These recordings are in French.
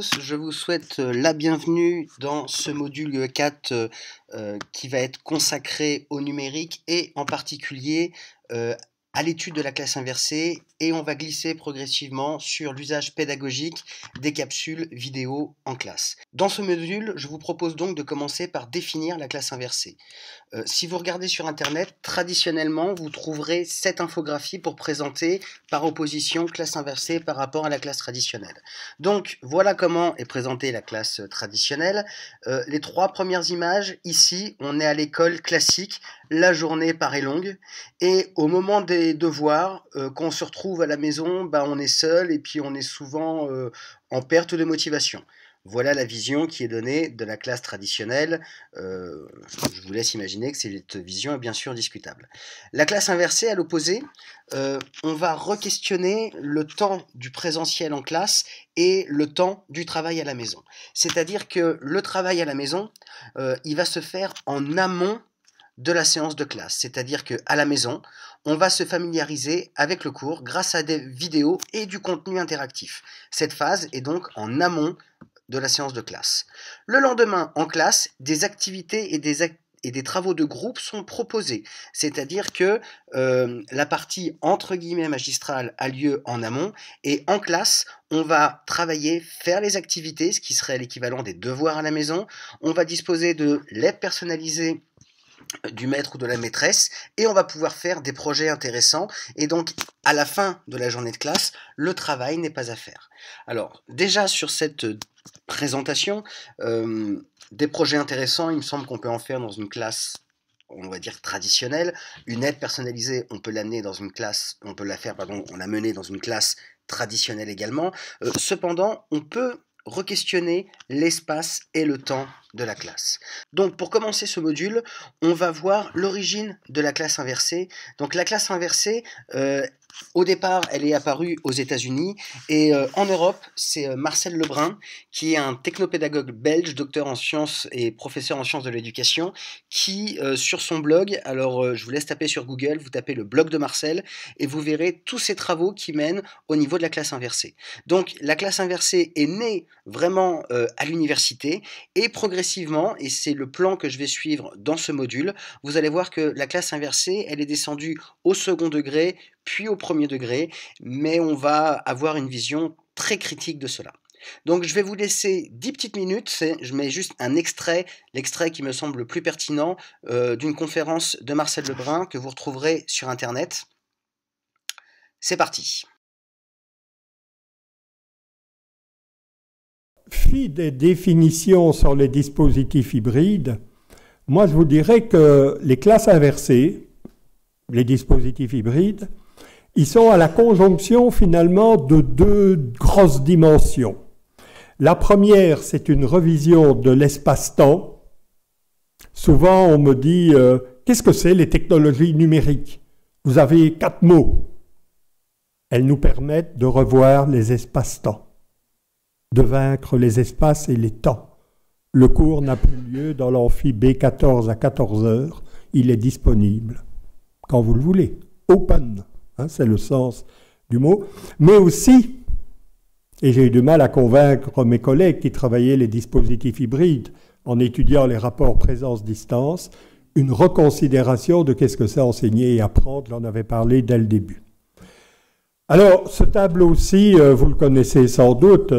tous, je vous souhaite la bienvenue dans ce module 4 qui va être consacré au numérique et en particulier à l'étude de la classe inversée, et on va glisser progressivement sur l'usage pédagogique des capsules vidéo en classe. Dans ce module, je vous propose donc de commencer par définir la classe inversée. Si vous regardez sur Internet, traditionnellement, vous trouverez cette infographie pour présenter par opposition classe inversée par rapport à la classe traditionnelle. Donc, voilà comment est présentée la classe traditionnelle. Les trois premières images, ici, on est à l'école classique, la journée paraît longue, et au moment des devoirs, quand on se retrouve à la maison, on est seul et puis on est souvent en perte de motivation. Voilà la vision qui est donnée de la classe traditionnelle. Je vous laisse imaginer que cette vision est bien sûr discutable. La classe inversée, à l'opposé, on va re-questionner le temps du présentiel en classe et le temps du travail à la maison. C'est-à-dire que le travail à la maison, il va se faire en amont de la séance de classe. C'est-à-dire qu'à la maison, on va se familiariser avec le cours grâce à des vidéos et du contenu interactif. Cette phase est donc en amont de la séance de classe. Le lendemain, en classe, des activités et des travaux de groupe sont proposés. C'est-à-dire que la partie entre guillemets magistrale a lieu en amont, et en classe, on va travailler, faire les activités, ce qui serait l'équivalent des devoirs à la maison. On va disposer de l'aide personnalisée du maître ou de la maîtresse, et on va pouvoir faire des projets intéressants, et donc à la fin de la journée de classe, le travail n'est pas à faire. Alors déjà sur cette présentation, des projets intéressants, il me semble qu'on peut en faire dans une classe, on va dire traditionnelle. Une aide personnalisée, on peut l'amener dans une classe, on peut la faire, pardon, on l'a menée dans une classe traditionnelle également. Cependant, on peut re-questionner l'espace et le temps de la classe. Donc pour commencer ce module, on va voir l'origine de la classe inversée. Donc la classe inversée, au départ, elle est apparue aux États-Unis, et en Europe, c'est Marcel Lebrun, qui est un technopédagogue belge, docteur en sciences et professeur en sciences de l'éducation, qui, sur son blog, alors je vous laisse taper sur Google, vous tapez le blog de Marcel, et vous verrez tous ces travaux qui mènent au niveau de la classe inversée. Donc la classe inversée est née vraiment à l'université, et progressivement, et c'est le plan que je vais suivre dans ce module, vous allez voir que la classe inversée, elle est descendue au second degré, puis au premier degré, mais on va avoir une vision très critique de cela. Donc je vais vous laisser 10 petites minutes, je mets juste un extrait, l'extrait qui me semble le plus pertinent d'une conférence de Marcel Lebrun que vous retrouverez sur Internet. C'est parti. Fi des définitions sur les dispositifs hybrides, moi je vous dirais que les classes inversées, les dispositifs hybrides, ils sont à la conjonction finalement de deux grosses dimensions. La première, c'est une revision de l'espace-temps. Souvent, on me dit qu'est-ce que c'est les technologies numériques? Vous avez 4 mots. Elles nous permettent de revoir les espaces-temps, de vaincre les espaces et les temps. Le cours n'a plus lieu dans l'amphi B14 à 14 heures. Il est disponible quand vous le voulez. Open. C'est le sens du mot, mais aussi, et j'ai eu du mal à convaincre mes collègues qui travaillaient les dispositifs hybrides en étudiant les rapports présence-distance, une reconsidération de qu'est-ce que c'est enseigner et apprendre, j'en avais parlé dès le début. Alors, ce tableau-ci, vous le connaissez sans doute,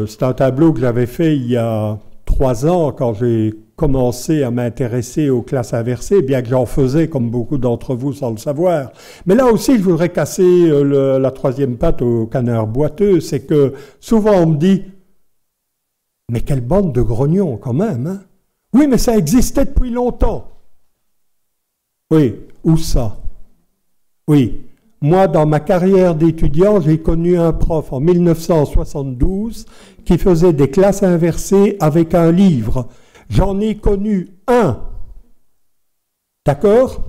c'est un tableau que j'avais fait il y a 3 ans quand j'ai commencé à m'intéresser aux classes inversées, bien que j'en faisais comme beaucoup d'entre vous sans le savoir. Mais là aussi, je voudrais casser la troisième patte au canard boiteux, c'est que souvent on me dit « Mais quelle bande de grognons quand même, hein? Oui, mais ça existait depuis longtemps. » Oui, où ça? Oui, moi dans ma carrière d'étudiant, j'ai connu un prof en 1972 qui faisait des classes inversées avec un livre. J'en ai connu un. D'accord?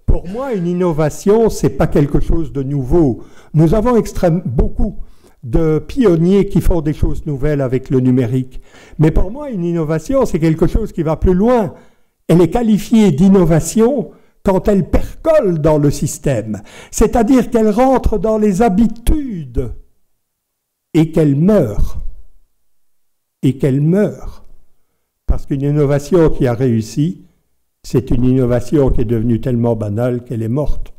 Pour moi, une innovation, c'est pas quelque chose de nouveau. Nous avons beaucoup de pionniers qui font des choses nouvelles avec le numérique. Mais pour moi, une innovation, c'est quelque chose qui va plus loin. Elle est qualifiée d'innovation quand elle percole dans le système. C'est-à-dire qu'elle rentre dans les habitudes et qu'elle meurt. et qu'elle meure. Parce qu'une innovation qui a réussi, c'est une innovation qui est devenue tellement banale qu'elle est morte.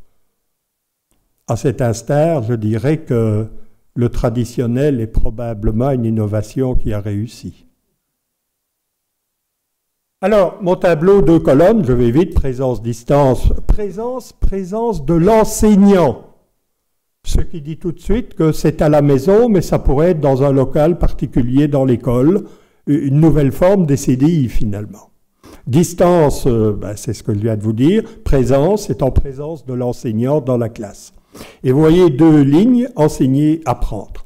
À cet instant, je dirais que le traditionnel est probablement une innovation qui a réussi. Alors, mon tableau, 2 colonnes, je vais vite, présence, distance, présence de l'enseignant. Ce qui dit tout de suite que c'est à la maison, mais ça pourrait être dans un local particulier dans l'école, une nouvelle forme des CDI finalement. Distance, c'est ce que je viens de vous dire, présence, c'est en présence de l'enseignant dans la classe. Et vous voyez 2 lignes, enseigner, apprendre.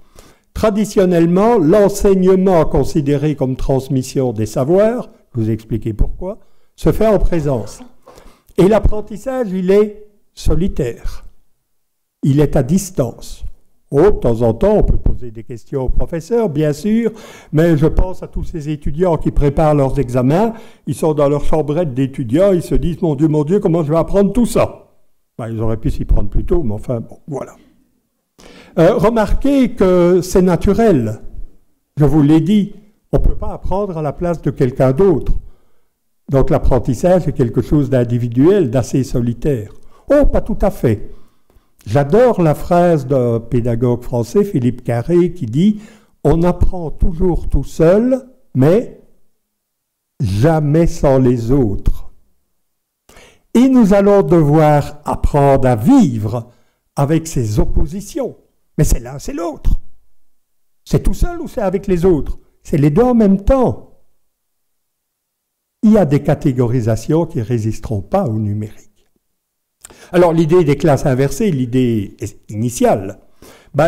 Traditionnellement, l'enseignement considéré comme transmission des savoirs, je vous expliquer pourquoi, se fait en présence. Et l'apprentissage, il est solitaire. Il est à distance. Oh, de temps en temps, on peut poser des questions au professeur, bien sûr, mais je pense à tous ces étudiants qui préparent leurs examens, ils sont dans leur chambrette d'étudiants, ils se disent « Mon Dieu, comment je vais apprendre tout ça ?» Ils auraient pu s'y prendre plus tôt, mais enfin, bon, voilà. Remarquez que c'est naturel. Je vous l'ai dit, on ne peut pas apprendre à la place de quelqu'un d'autre. Donc l'apprentissage est quelque chose d'individuel, d'assez solitaire. Oh, pas tout à fait. J'adore la phrase d'un pédagogue français, Philippe Carré, qui dit « On apprend toujours tout seul, mais jamais sans les autres. » Et nous allons devoir apprendre à vivre avec ces oppositions. Mais c'est l'un, c'est l'autre. C'est tout seul ou c'est avec les autres? C'est les deux en même temps. Il y a des catégorisations qui ne résisteront pas au numérique. Alors l'idée des classes inversées, l'idée initiale,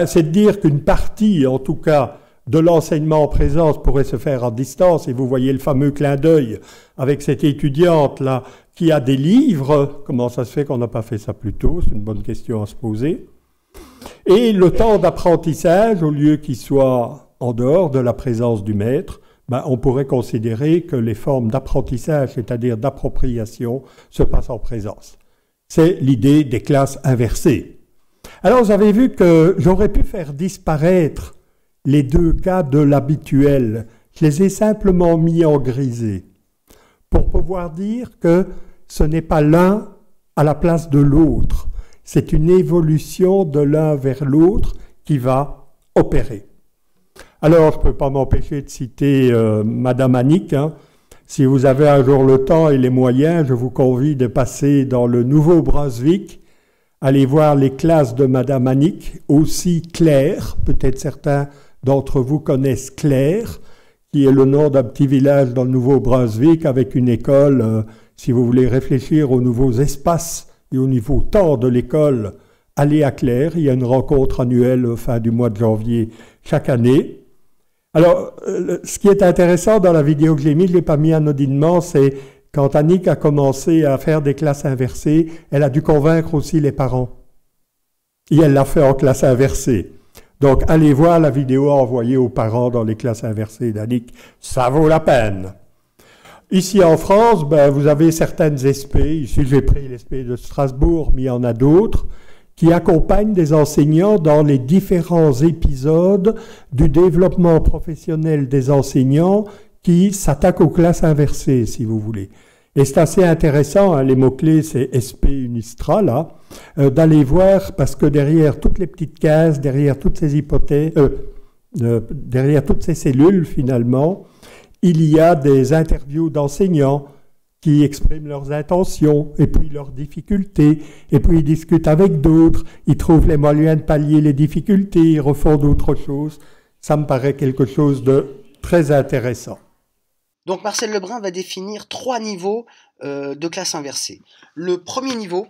c'est de dire qu'une partie, en tout cas, de l'enseignement en présence pourrait se faire à distance. Et vous voyez le fameux clin d'œil avec cette étudiante-là qui a des livres. Comment ça se fait qu'on n'a pas fait ça plus tôt? C'est une bonne question à se poser. Et le temps d'apprentissage, au lieu qu'il soit en dehors de la présence du maître, on pourrait considérer que les formes d'apprentissage, c'est-à-dire d'appropriation, se passent en présence. C'est l'idée des classes inversées. Alors vous avez vu que j'aurais pu faire disparaître les 2 cas de l'habituel. Je les ai simplement mis en grisé pour pouvoir dire que ce n'est pas l'un à la place de l'autre. C'est une évolution de l'un vers l'autre qui va opérer. Alors, je ne peux pas m'empêcher de citer Madame Annick. Si vous avez un jour le temps et les moyens, je vous convie de passer dans le Nouveau-Brunswick, aller voir les classes de Madame Annick, aussi Claire, peut-être certains d'entre vous connaissent Claire, qui est le nom d'un petit village dans le Nouveau-Brunswick avec une école, si vous voulez réfléchir aux nouveaux espaces et au niveau temps de l'école, allez à Claire, il y a une rencontre annuelle fin du mois de janvier chaque année. Alors, ce qui est intéressant dans la vidéo que j'ai mise, je ne l'ai pas mis anodinement, c'est quand Annick a commencé à faire des classes inversées, elle a dû convaincre aussi les parents. Et elle l'a fait en classe inversée. Donc, allez voir la vidéo envoyée aux parents dans les classes inversées d'Annick, ça vaut la peine. Ici en France, vous avez certaines SP, ici j'ai pris l'SP de Strasbourg, mais il y en a d'autres, qui accompagnent des enseignants dans les différents épisodes du développement professionnel des enseignants qui s'attaquent aux classes inversées, si vous voulez. Et c'est assez intéressant, les mots-clés, c'est SP Unistra, là, d'aller voir, parce que derrière toutes les petites cases, derrière toutes ces hypothèses, derrière toutes ces cellules, finalement, il y a des interviews d'enseignants qui expriment leurs intentions, et puis leurs difficultés, et puis ils discutent avec d'autres, ils trouvent les moyens de pallier les difficultés, ils refont d'autres choses. Ça me paraît quelque chose de très intéressant. Donc Marcel Lebrun va définir 3 niveaux de classe inversée. Le premier niveau,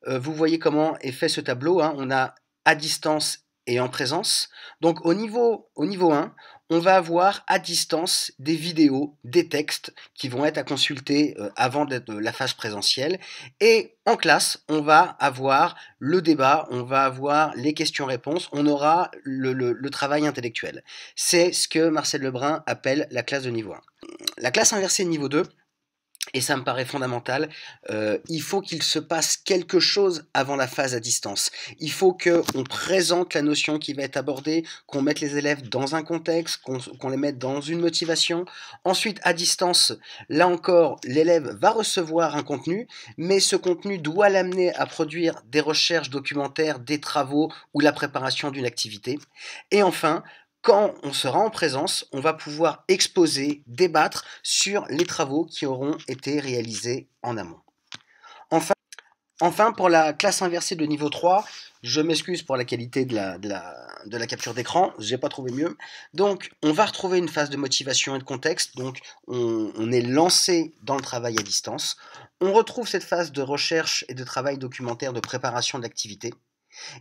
vous voyez comment est fait ce tableau, on a à distance et en présence. Donc au niveau 1, on va avoir à distance des vidéos, des textes qui vont être à consulter avant la phase présentielle. Et en classe, on va avoir le débat, on va avoir les questions-réponses, on aura le travail intellectuel. C'est ce que Marcel Lebrun appelle la classe de niveau 1. La classe inversée de niveau 2, et ça me paraît fondamental, il faut qu'il se passe quelque chose avant la phase à distance. Il faut qu'on présente la notion qui va être abordée, qu'on mette les élèves dans un contexte, qu'on les mette dans une motivation. Ensuite, à distance, là encore, l'élève va recevoir un contenu, mais ce contenu doit l'amener à produire des recherches documentaires, des travaux ou la préparation d'une activité. Et enfin, quand on sera en présence, on va pouvoir exposer, débattre sur les travaux qui auront été réalisés en amont. Enfin, pour la classe inversée de niveau 3, je m'excuse pour la qualité de la capture d'écran, j'ai pas trouvé mieux. Donc, on va retrouver une phase de motivation et de contexte, donc on est lancé dans le travail à distance. On retrouve cette phase de recherche et de travail documentaire de préparation d'activité.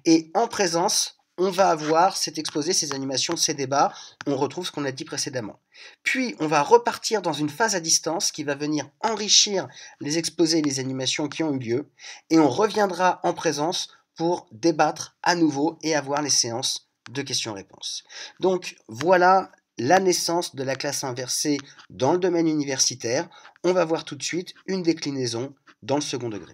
Et en présence, on va avoir cet exposé, ces animations, ces débats, on retrouve ce qu'on a dit précédemment. Puis, on va repartir dans une phase à distance qui va venir enrichir les exposés et les animations qui ont eu lieu, et on reviendra en présence pour débattre à nouveau et avoir les séances de questions-réponses. Donc, voilà la naissance de la classe inversée dans le domaine universitaire. On va voir tout de suite une déclinaison dans le second degré.